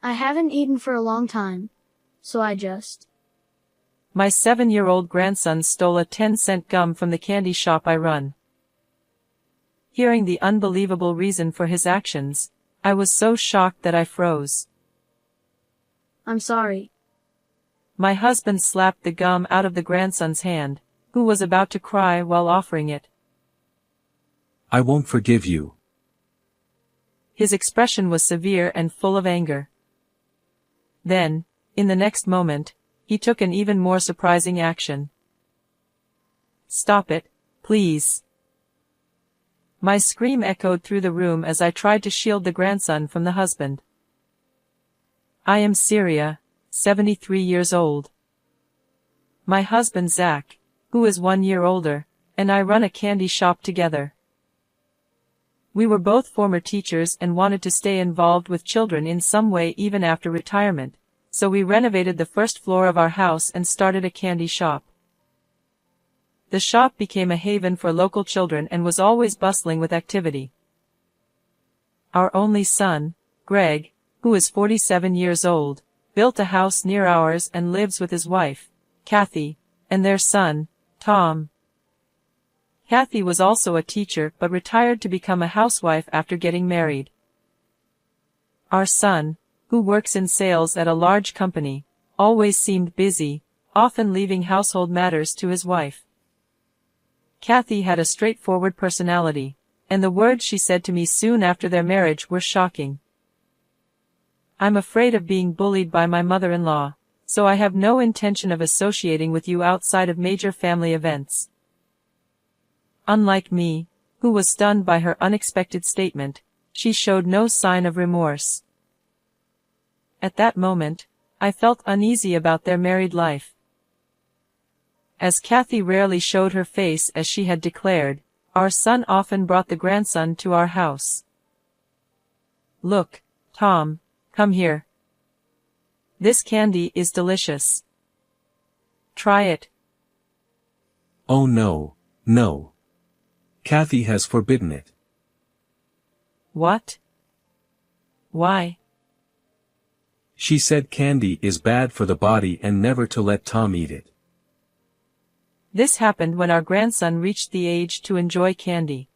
I haven't eaten for a long time, so I just... My 7-year-old grandson stole a 10-cent gum from the candy shop I run. Hearing the unbelievable reason for his actions, I was so shocked that I froze. I'm sorry. My husband slapped the gum out of the grandson's hand, who was about to cry while offering it. I won't forgive you. His expression was severe and full of anger. Then, in the next moment, he took an even more surprising action. Stop it, please. My scream echoed through the room as I tried to shield the grandson from the husband. I am Syria, 73 years old. My husband Zach, who is 1 year older, and I run a candy shop together. We were both former teachers and wanted to stay involved with children in some way even after retirement, so we renovated the first floor of our house and started a candy shop. The shop became a haven for local children and was always bustling with activity. Our only son, Greg, who is 47 years old, built a house near ours and lives with his wife, Kathy, and their son, Tom. Kathy was also a teacher but retired to become a housewife after getting married. Our son, who works in sales at a large company, always seemed busy, often leaving household matters to his wife. Kathy had a straightforward personality, and the words she said to me soon after their marriage were shocking. I'm afraid of being bullied by my mother-in-law, so I have no intention of associating with you outside of major family events. Unlike me, who was stunned by her unexpected statement, she showed no sign of remorse. At that moment, I felt uneasy about their married life. As Kathy rarely showed her face as she had declared, our son often brought the grandson to our house. Look, Tom, come here. This candy is delicious. Try it. Oh no, no. Kathy has forbidden it. What? Why? She said candy is bad for the body and never to let Tom eat it. This happened when our grandson reached the age to enjoy candy.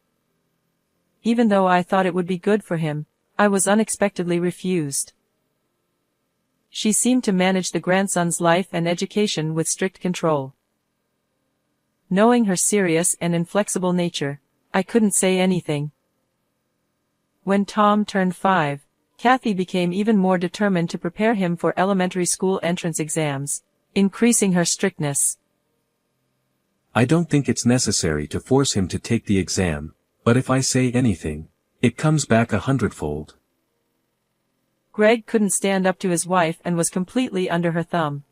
Even though I thought it would be good for him, I was unexpectedly refused. She seemed to manage the grandson's life and education with strict control. Knowing her serious and inflexible nature, I couldn't say anything. When Tom turned 5, Kathy became even more determined to prepare him for elementary school entrance exams, increasing her strictness. I don't think it's necessary to force him to take the exam, but if I say anything, it comes back 100-fold. Greg couldn't stand up to his wife and was completely under her thumb.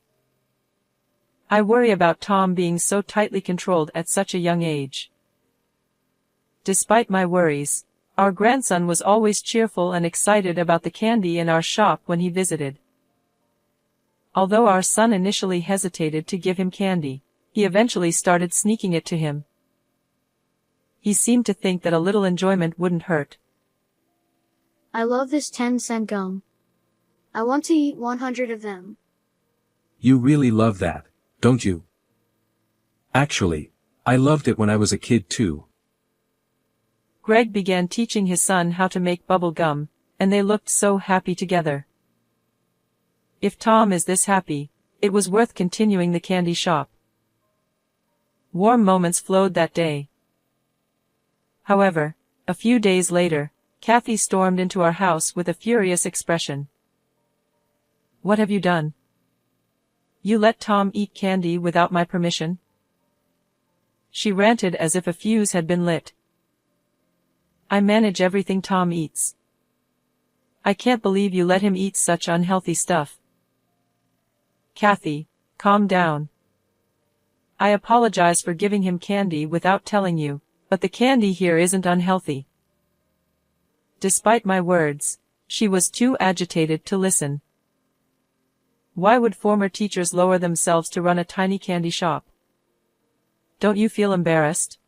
I worry about Tom being so tightly controlled at such a young age. Despite my worries, our grandson was always cheerful and excited about the candy in our shop when he visited. Although our son initially hesitated to give him candy, he eventually started sneaking it to him. He seemed to think that a little enjoyment wouldn't hurt. I love this 10-cent gum. I want to eat 100 of them. You really love that, don't you? Actually, I loved it when I was a kid too. Greg began teaching his son how to make bubble gum, and they looked so happy together. If Tom is this happy, it was worth continuing the candy shop. Warm moments flowed that day. However, a few days later, Kathy stormed into our house with a furious expression. What have you done? You let Tom eat candy without my permission? She ranted as if a fuse had been lit. I manage everything Tom eats. I can't believe you let him eat such unhealthy stuff. Kathy, calm down. I apologize for giving him candy without telling you, but the candy here isn't unhealthy. Despite my words, she was too agitated to listen. Why would former teachers lower themselves to run a tiny candy shop? Don't you feel embarrassed?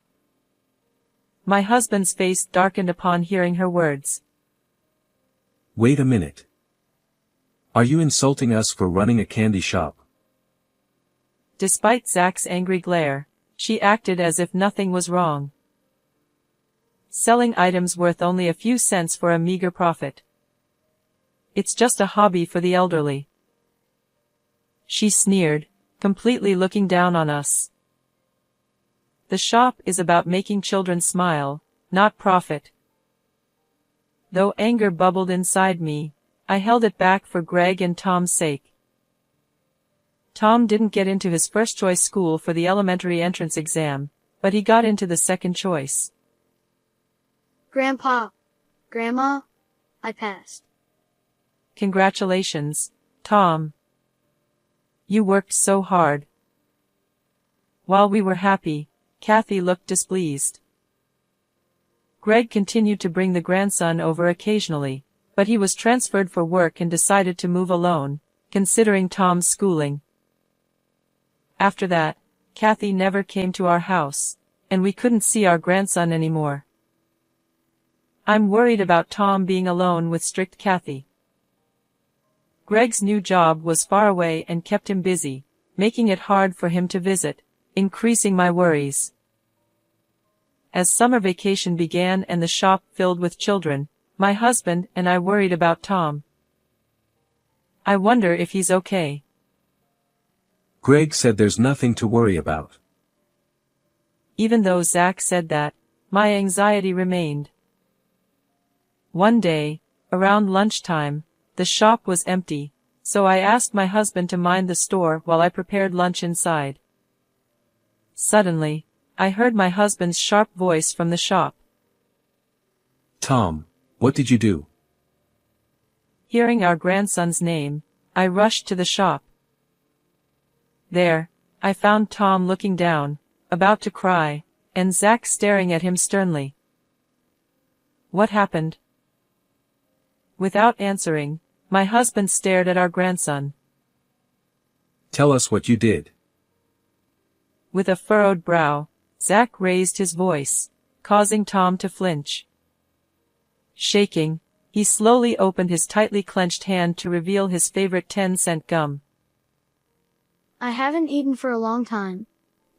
My husband's face darkened upon hearing her words. Wait a minute. Are you insulting us for running a candy shop? Despite Zach's angry glare, she acted as if nothing was wrong. Selling items worth only a few cents for a meager profit. It's just a hobby for the elderly. She sneered, completely looking down on us. The shop is about making children smile, not profit. Though anger bubbled inside me, I held it back for Greg and Tom's sake. Tom didn't get into his first-choice school for the elementary entrance exam, but he got into the second choice. Grandpa, Grandma, I passed. Congratulations, Tom. You worked so hard. While we were happy, Kathy looked displeased. Greg continued to bring the grandson over occasionally, but he was transferred for work and decided to move alone, considering Tom's schooling. After that, Kathy never came to our house, and we couldn't see our grandson anymore. I'm worried about Tom being alone with strict Kathy. Greg's new job was far away and kept him busy, making it hard for him to visit, increasing my worries. As summer vacation began and the shop filled with children, my husband and I worried about Tom. I wonder if he's okay. Greg said there's nothing to worry about. Even though Zach said that, my anxiety remained. One day, around lunchtime, the shop was empty, so I asked my husband to mind the store while I prepared lunch inside. Suddenly, I heard my husband's sharp voice from the shop. Tom, what did you do? Hearing our grandson's name, I rushed to the shop. There, I found Tom looking down, about to cry, and Zach staring at him sternly. What happened? Without answering, my husband stared at our grandson. Tell us what you did. With a furrowed brow, Zach raised his voice, causing Tom to flinch. Shaking, he slowly opened his tightly clenched hand to reveal his favorite 10-cent gum. I haven't eaten for a long time,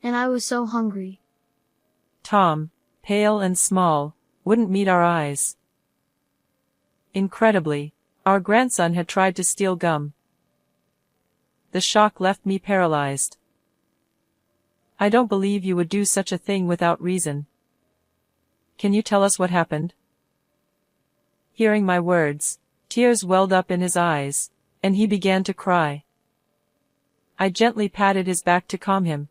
and I was so hungry. Tom, pale and small, wouldn't meet our eyes. Incredibly, our grandson had tried to steal gum. The shock left me paralyzed. I don't believe you would do such a thing without reason. Can you tell us what happened? Hearing my words, tears welled up in his eyes, and he began to cry. I gently patted his back to calm him.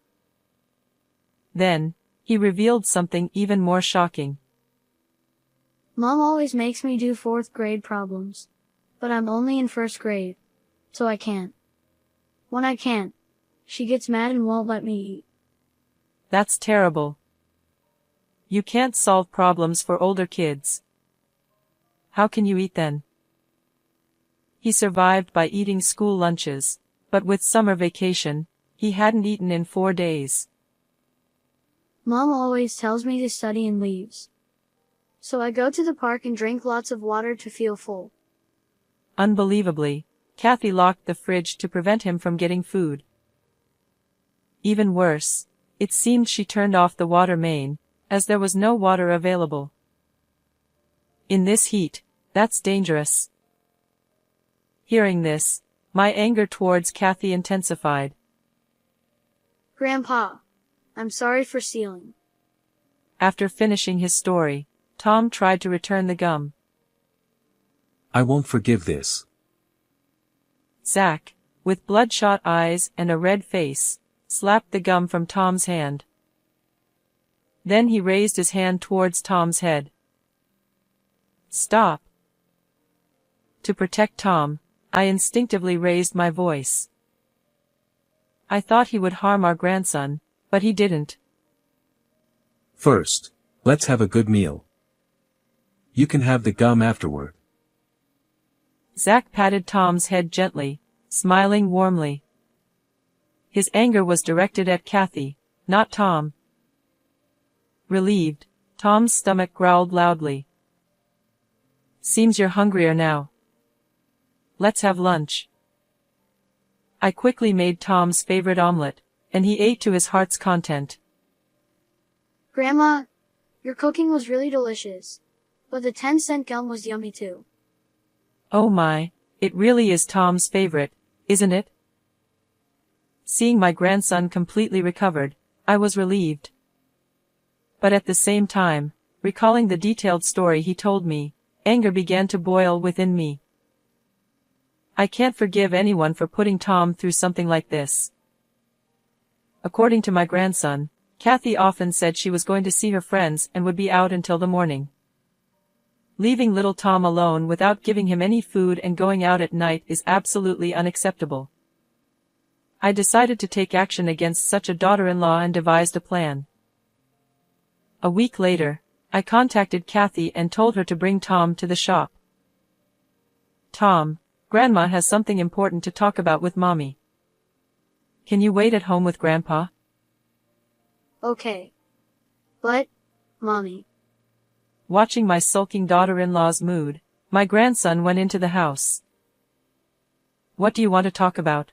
Then, he revealed something even more shocking. Mom always makes me do 4th grade problems, but I'm only in 1st grade, so I can't. When I can't, she gets mad and won't let me eat. That's terrible. You can't solve problems for older kids. How can you eat then? He survived by eating school lunches, but with summer vacation, he hadn't eaten in 4 days. Mom always tells me to study and leaves. So I go to the park and drink lots of water to feel full. Unbelievably, Kathy locked the fridge to prevent him from getting food. Even worse, it seemed she turned off the water main, as there was no water available. In this heat, that's dangerous. Hearing this, my anger towards Kathy intensified. Grandpa, I'm sorry for stealing. After finishing his story, Tom tried to return the gum. I won't forgive this. Zach, with bloodshot eyes and a red face, slapped the gum from Tom's hand. Then he raised his hand towards Tom's head. Stop. To protect Tom, I instinctively raised my voice. I thought he would harm our grandson, but he didn't. First, let's have a good meal. You can have the gum afterward. Zach patted Tom's head gently, smiling warmly. His anger was directed at Kathy, not Tom. Relieved, Tom's stomach growled loudly. Seems you're hungrier now. Let's have lunch. I quickly made Tom's favorite omelet, and he ate to his heart's content. Grandma, your cooking was really delicious. But the 10-cent gum was yummy too. Oh my, it really is Tom's favorite, isn't it? Seeing my grandson completely recovered, I was relieved. But at the same time, recalling the detailed story he told me, anger began to boil within me. I can't forgive anyone for putting Tom through something like this. According to my grandson, Kathy often said she was going to see her friends and would be out until the morning. Leaving little Tom alone without giving him any food and going out at night is absolutely unacceptable. I decided to take action against such a daughter-in-law and devised a plan. A week later, I contacted Kathy and told her to bring Tom to the shop. Tom, Grandma has something important to talk about with Mommy. Can you wait at home with Grandpa? Okay. But, Mommy. Watching my sulking daughter-in-law's mood, my grandson went into the house. What do you want to talk about?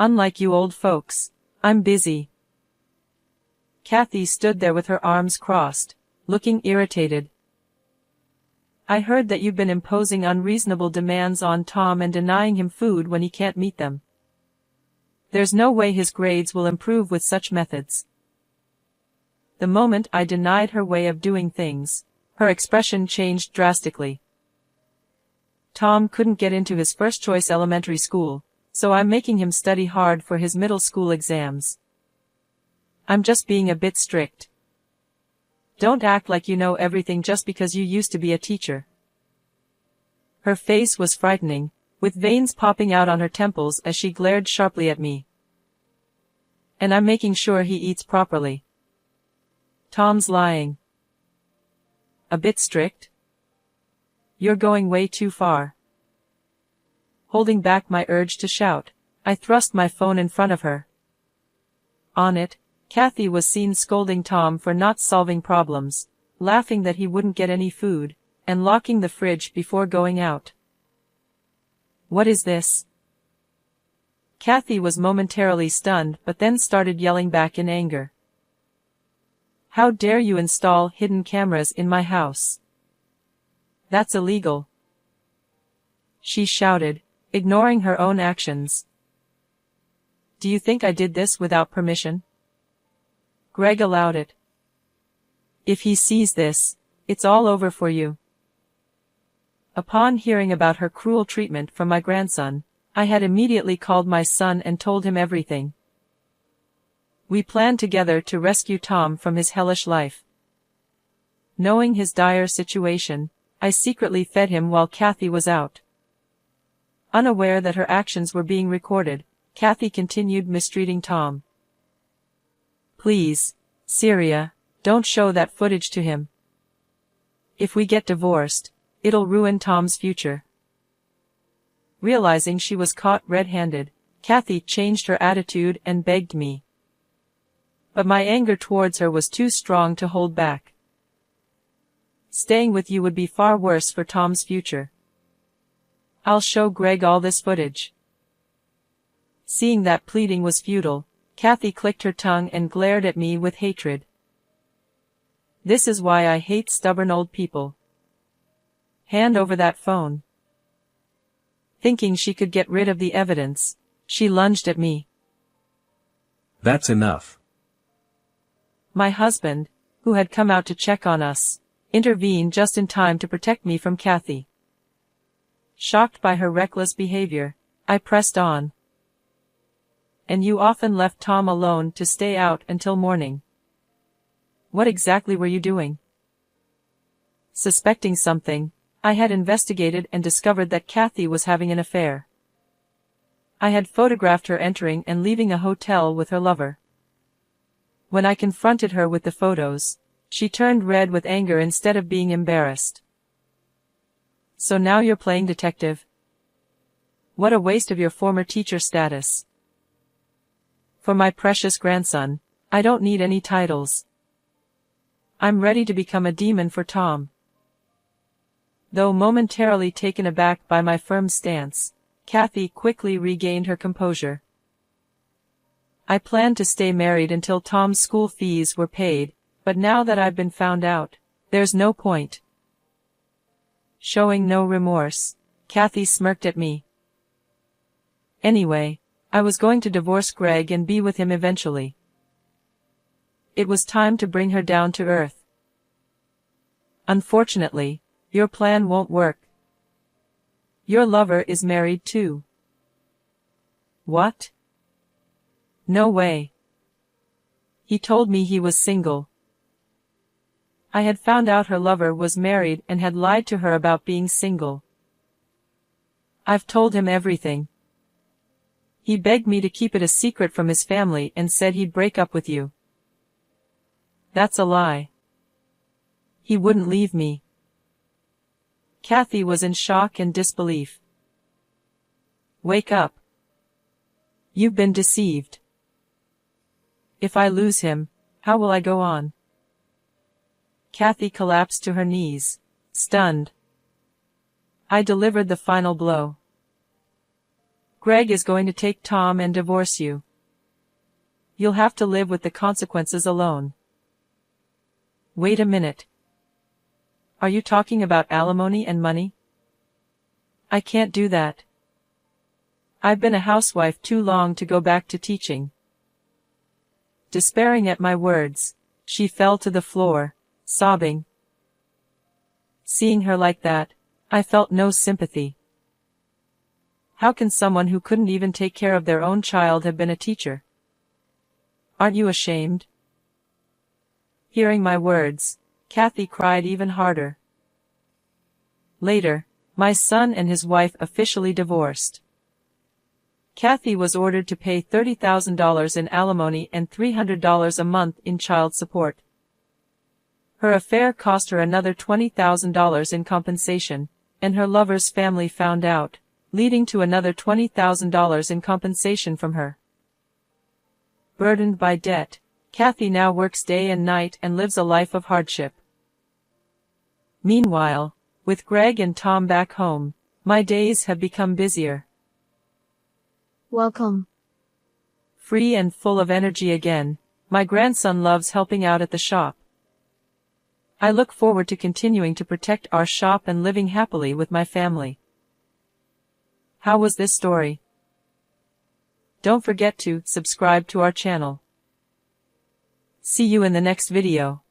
Unlike you old folks, I'm busy. Kathy stood there with her arms crossed, looking irritated. I heard that you've been imposing unreasonable demands on Tom and denying him food when he can't meet them. There's no way his grades will improve with such methods. The moment I denied her way of doing things, her expression changed drastically. Tom couldn't get into his first-choice elementary school, so I'm making him study hard for his middle school exams. I'm just being a bit strict. Don't act like you know everything just because you used to be a teacher. Her face was frightening, with veins popping out on her temples as she glared sharply at me. And I'm making sure he eats properly. Tom's lying. A bit strict? You're going way too far. Holding back my urge to shout, I thrust my phone in front of her. On it, Kathy was seen scolding Tom for not solving problems, laughing that he wouldn't get any food, and locking the fridge before going out. What is this? Kathy was momentarily stunned but then started yelling back in anger. How dare you install hidden cameras in my house? That's illegal. She shouted, ignoring her own actions. Do you think I did this without permission? Greg allowed it. If he sees this, it's all over for you. Upon hearing about her cruel treatment from my grandson, I had immediately called my son and told him everything. We planned together to rescue Tom from his hellish life. Knowing his dire situation, I secretly fed him while Kathy was out. Unaware that her actions were being recorded, Kathy continued mistreating Tom. Please, Syria, don't show that footage to him. If we get divorced, it'll ruin Tom's future. Realizing she was caught red-handed, Kathy changed her attitude and begged me. But my anger towards her was too strong to hold back. Staying with you would be far worse for Tom's future. I'll show Greg all this footage. Seeing that pleading was futile, Kathy clicked her tongue and glared at me with hatred. This is why I hate stubborn old people. Hand over that phone. Thinking she could get rid of the evidence, she lunged at me. That's enough. My husband, who had come out to check on us, intervened just in time to protect me from Kathy. Shocked by her reckless behavior, I pressed on. And you often left Tom alone to stay out until morning. What exactly were you doing? Suspecting something, I had investigated and discovered that Kathy was having an affair. I had photographed her entering and leaving a hotel with her lover. When I confronted her with the photos, she turned red with anger instead of being embarrassed. So now you're playing detective? What a waste of your former teacher status. For my precious grandson, I don't need any titles. I'm ready to become a demon for Tom. Though momentarily taken aback by my firm stance, Kathy quickly regained her composure. I planned to stay married until Tom's school fees were paid, but now that I've been found out, there's no point. Showing no remorse, Kathy smirked at me. Anyway, I was going to divorce Greg and be with him eventually. It was time to bring her down to earth. Unfortunately, your plan won't work. Your lover is married too. What? No way. He told me he was single. I had found out her lover was married and had lied to her about being single. I've told him everything. He begged me to keep it a secret from his family and said he'd break up with you. That's a lie. He wouldn't leave me. Kathy was in shock and disbelief. Wake up. You've been deceived. If I lose him, how will I go on? Kathy collapsed to her knees, stunned. I delivered the final blow. Greg is going to take Tom and divorce you. You'll have to live with the consequences alone. Wait a minute. Are you talking about alimony and money? I can't do that. I've been a housewife too long to go back to teaching. Despairing at my words, she fell to the floor, sobbing. Seeing her like that, I felt no sympathy. How can someone who couldn't even take care of their own child have been a teacher? Aren't you ashamed? Hearing my words, Kathy cried even harder. Later, my son and his wife officially divorced. Kathy was ordered to pay $30,000 in alimony and $300 a month in child support. Her affair cost her another $20,000 in compensation, and her lover's family found out, leading to another $20,000 in compensation from her. Burdened by debt, Kathy now works day and night and lives a life of hardship. Meanwhile, with Greg and Tom back home, my days have become busier. Welcome. Free and full of energy again, my grandson loves helping out at the shop. I look forward to continuing to protect our shop and living happily with my family. How was this story? Don't forget to subscribe to our channel. See you in the next video.